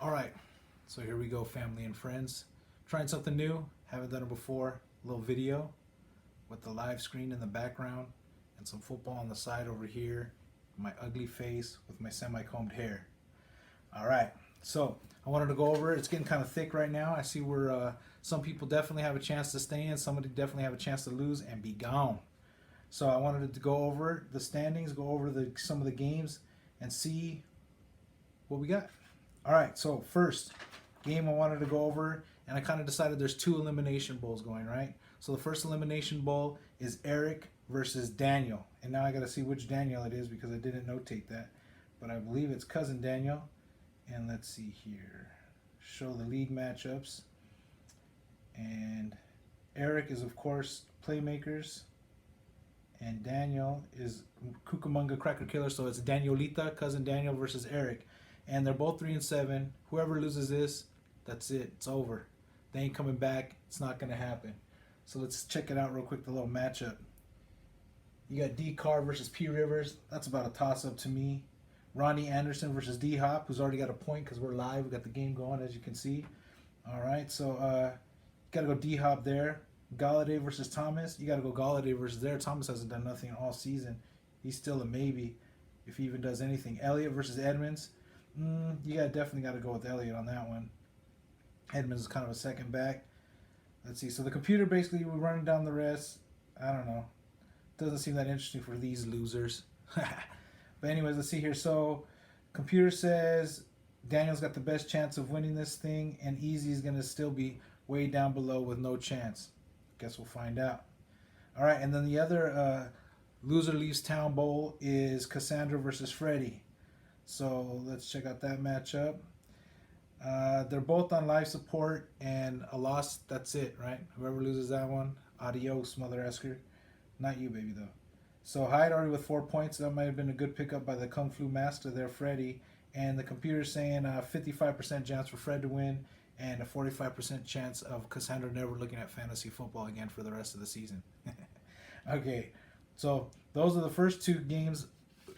All right, so here we go, family and friends. Trying something new, haven't done it before. A little video with the live screen in the background and some football on the side over here. My ugly face with my semi-combed hair. All right, so I wanted to go over it. It's getting kind of thick right now. I see where some people definitely have a chance to stay in, somebody definitely have a chance to lose and be gone. So I wanted to go over the standings, go over some of the games, and see what we got. All right, so first game I wanted to go over, and I kind of decided there's two elimination bowls going, right? So the first elimination bowl is Eric versus Daniel. And now I got to see which Daniel it is because I didn't notate that. But I believe it's cousin Daniel. And let's see here. Show the league matchups. And Eric is, of course, Playmakers. And Daniel is Cucamonga Cracker Killer. So it's Danielita, cousin Daniel versus Eric. And they're both 3-7. Whoever loses this, that's it. It's over. They ain't coming back. It's not going to happen. So let's check it out real quick, the little matchup. You got D Carr versus P Rivers. That's about a toss-up to me. Ronnie Anderson versus D Hop, who's already got a point because we're live. We got the game going, as you can see. All right, so got to go D Hop there. Galladay versus Thomas. You got to go Galladay versus there. Thomas hasn't done nothing all season. He's still a maybe if he even does anything. Elliott versus Edmonds. Definitely got to go with Elliott on that one. Edmonds is kind of a second back. Let's see. So the computer basically we're running down the rest. I don't know. Doesn't seem that interesting for these losers. But anyways, let's see here. So computer says Daniel's got the best chance of winning this thing, and Easy's going to still be way down below with no chance. Guess we'll find out. All right, and then the other loser leaves town bowl is Cassandra versus Freddie. So let's check out that matchup. They're both on live support, and a loss, that's it, right? Whoever loses that one, adios, Mother Esker. Not you, baby, though. So Hyde already with 4 points. That might have been a good pickup by the Kung Flu Master there, Freddie. And the computer's saying 55% chance for Fred to win and a 45% chance of Cassandra never looking at fantasy football again for the rest of the season. Okay, so those are the first two games.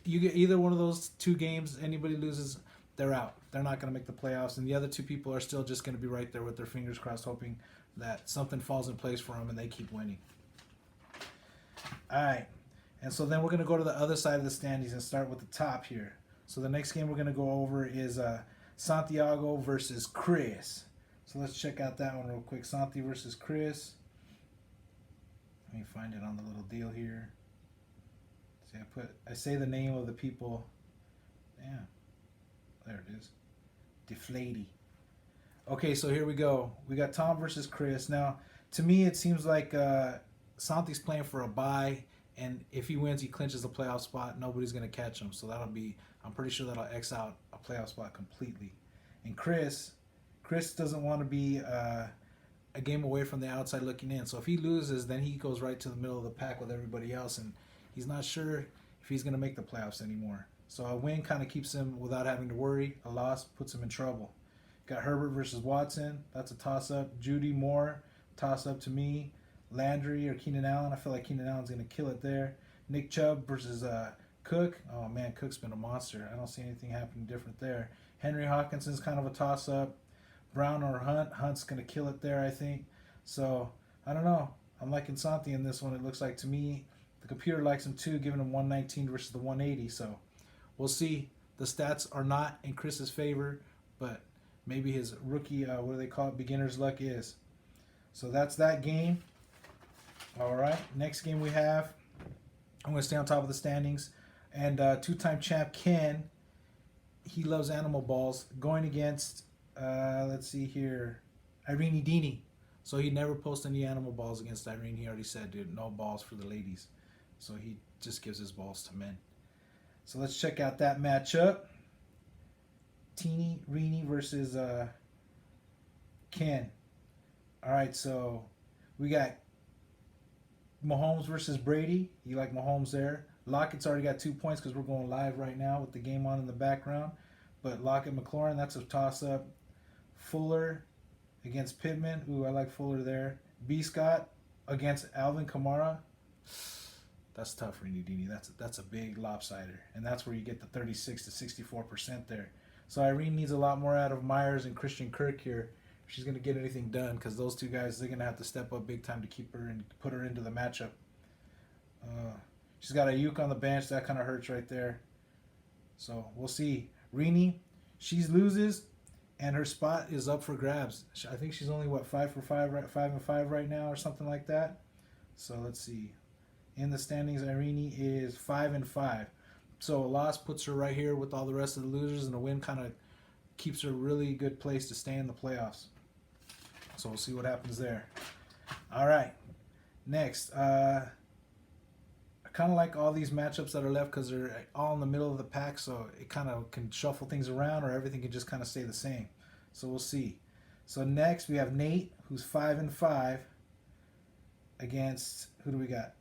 You get either one of those two games, anybody loses, they're out. They're not going to make the playoffs. And the other two people are still just going to be right there with their fingers crossed, hoping that something falls in place for them and they keep winning. All right. And so then we're going to go to the other side of the standings and start with the top here. So the next game we're going to go over is Santiago versus Chris. So let's check out that one real quick. Santi versus Chris. Let me find it on the little deal here. See, I say the name of the people. Yeah, there it is. Deflady. Okay, so here we go. We got Tom versus Chris. Now, to me, it seems like Santi's playing for a bye. And if he wins, he clinches the playoff spot. Nobody's going to catch him. So I'm pretty sure that'll X out a playoff spot completely. And Chris doesn't want to be a game away from the outside looking in. So if he loses, then he goes right to the middle of the pack with everybody else. And he's not sure if he's going to make the playoffs anymore. So a win kind of keeps him without having to worry. A loss puts him in trouble. Got Herbert versus Watson. That's a toss-up. Judy Moore, toss-up to me. Landry or Keenan Allen. I feel like Keenan Allen's going to kill it there. Nick Chubb versus Cook. Oh, man, Cook's been a monster. I don't see anything happening different there. Henry Hawkinson's kind of a toss-up. Brown or Hunt. Hunt's going to kill it there, I think. So, I don't know. I'm liking Santi in this one. It looks like to me the computer likes him too, giving him 119 versus the 180. So, we'll see. The stats are not in Chris's favor, but maybe his rookie, what do they call it, beginner's luck is. So, that's that game. All right, next game we have, I'm going to stay on top of the standings, and two-time champ Ken, he loves animal balls, going against, let's see here, Irene Dini. So he never posts any animal balls against Irene. He already said, dude, no balls for the ladies. So he just gives his balls to men. So let's check out that matchup. Teeny Reenie versus Ken. All right, so we got Mahomes versus Brady. You like Mahomes there. Lockett's already got 2 points because we're going live right now with the game on in the background. But Lockett McLaurin, that's a toss-up. Fuller against Pittman. Ooh, I like Fuller there. B. Scott against Alvin Kamara. That's tough for Inudini. That's a big lopsider. And that's where you get the 36 to 64% there. So Irene needs a lot more out of Myers and Christian Kirk here. If she's going to get anything done, because those two guys, they're going to have to step up big time to keep her and put her into the matchup. She's got Ayuk on the bench. That kind of hurts right there. So we'll see. Rini, she loses, and her spot is up for grabs. I think she's only 5 for 5, right? 5-5 right now, or something like that. So let's see. In the standings, Irene is 5-5. So a loss puts her right here with all the rest of the losers, and a win kind of keeps her a really good place to stay in the playoffs. So we'll see what happens there. All right. Next, I kind of like all these matchups that are left because they're all in the middle of the pack, so it kind of can shuffle things around, or everything can just kind of stay the same. So we'll see. So next we have Nate, who's 5-5, against, who do we got?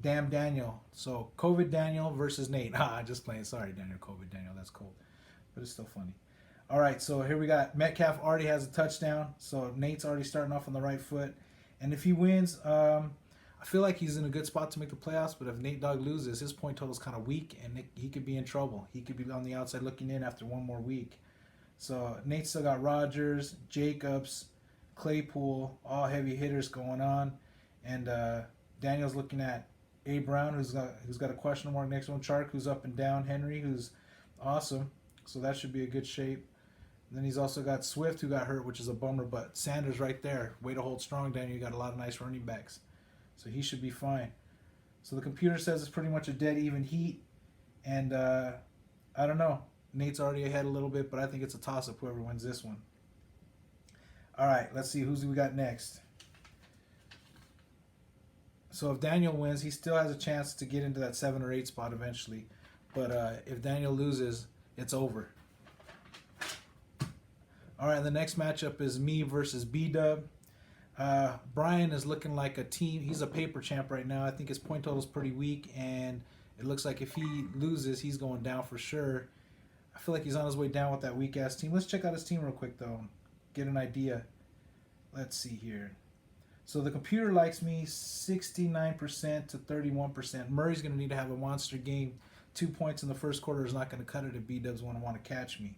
Damn Daniel. So COVID Daniel versus Nate. Just playing. Sorry, Daniel. COVID Daniel. That's cold, but it's still funny. All right, so here we got Metcalf already has a touchdown, so Nate's already starting off on the right foot. And if he wins, I feel like he's in a good spot to make the playoffs. But if Nate Dogg loses, his point total is kind of weak, and he could be in trouble. He could be on the outside looking in after one more week. So Nate still got Rodgers, Jacobs, Claypool, all heavy hitters going on, and Daniel's looking at A. Brown, who's got a question mark next to him. Chark, who's up and down. Henry, who's awesome. So that should be a good shape. And then he's also got Swift, who got hurt, which is a bummer. But Sanders right there. Way to hold strong, Daniel. You got a lot of nice running backs. So he should be fine. So the computer says it's pretty much a dead even heat. And I don't know. Nate's already ahead a little bit, but I think it's a toss-up whoever wins this one. All right, let's see who's we got next. So if Daniel wins, he still has a chance to get into that 7 or 8 spot eventually. But if Daniel loses, it's over. All right, the next matchup is me versus B-Dub. Brian is looking like a team. He's a paper champ right now. I think his point total is pretty weak, and it looks like if he loses, he's going down for sure. I feel like he's on his way down with that weak-ass team. Let's check out his team real quick, though. Get an idea. Let's see here. So the computer likes me 69% to 31%. Murray's going to need to have a monster game. 2 points in the first quarter is not going to cut it if B-Dubs want to catch me,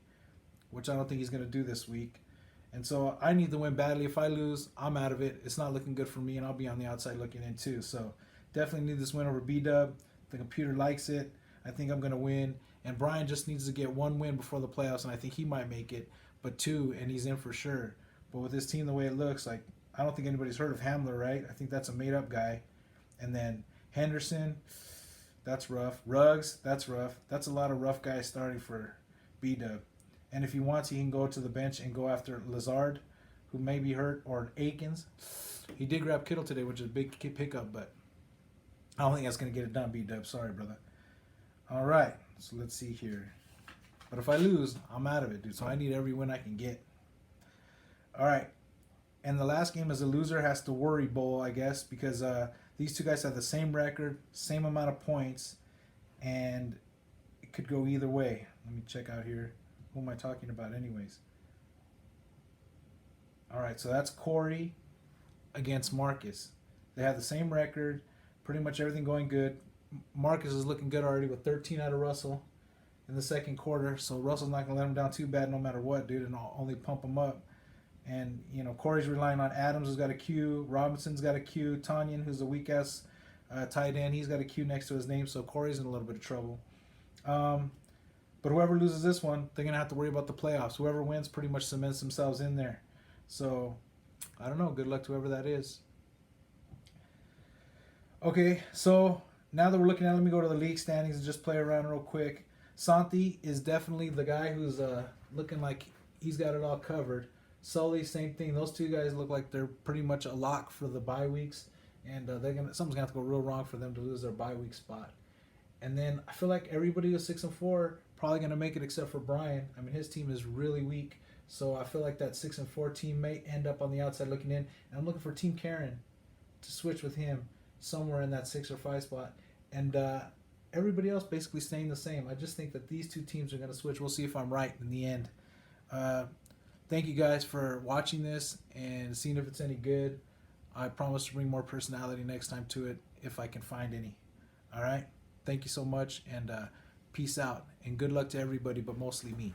which I don't think he's going to do this week. And so I need to win badly. If I lose, I'm out of it. It's not looking good for me, and I'll be on the outside looking in too. So definitely need this win over B-Dub. The computer likes it. I think I'm going to win. And Brian just needs to get 1 win before the playoffs, and I think he might make it. But 2, and he's in for sure. But with his team the way it looks, like, I don't think anybody's heard of Hamler, right? I think that's a made-up guy. And then Henderson, that's rough. Ruggs, that's rough. That's a lot of rough guys starting for B-Dub. And if he wants, he can go to the bench and go after Lazard, who may be hurt, or Akins. He did grab Kittle today, which is a big pickup, but I don't think that's going to get it done, B-Dub. Sorry, brother. All right, so let's see here. But if I lose, I'm out of it, dude. So I need every win I can get. All right. And the last game is a loser has to worry bowl, I guess, because these two guys have the same record, same amount of points, and it could go either way. Let me check out here. Who am I talking about anyways? All right, so that's Corey against Marcus. They have the same record, pretty much everything going good. Marcus is looking good already with 13 out of Russell in the second quarter, so Russell's not going to let him down too bad no matter what, dude, and I'll only pump him up. And, you know, Corey's relying on Adams, who's got a Q. Robinson's got a Q. Tanyan, who's a weak-ass tight end, he's got a Q next to his name, so Corey's in a little bit of trouble. But whoever loses this one, they're going to have to worry about the playoffs. Whoever wins pretty much cements themselves in there. So, I don't know. Good luck to whoever that is. Okay, so now that we're looking at it, let me go to the league standings and just play around real quick. Santi is definitely the guy who's looking like he's got it all covered. Sully, same thing. Those two guys look like they're pretty much a lock for the bye weeks, and something's gonna have to go real wrong for them to lose their bye week spot. And then I feel like everybody who's 6-4 probably gonna make it except for Brian. I mean, his team is really weak, so I feel like that 6-4 team may end up on the outside looking in. And I'm looking for Team Karen to switch with him somewhere in that 6 or 5 spot, and everybody else basically staying the same. I just think that these two teams are gonna switch. We'll see if I'm right in the end. Thank you guys for watching this and seeing if it's any good. I promise to bring more personality next time to it if I can find any. All right? Thank you so much, and peace. Peace out and good luck to everybody, but mostly me.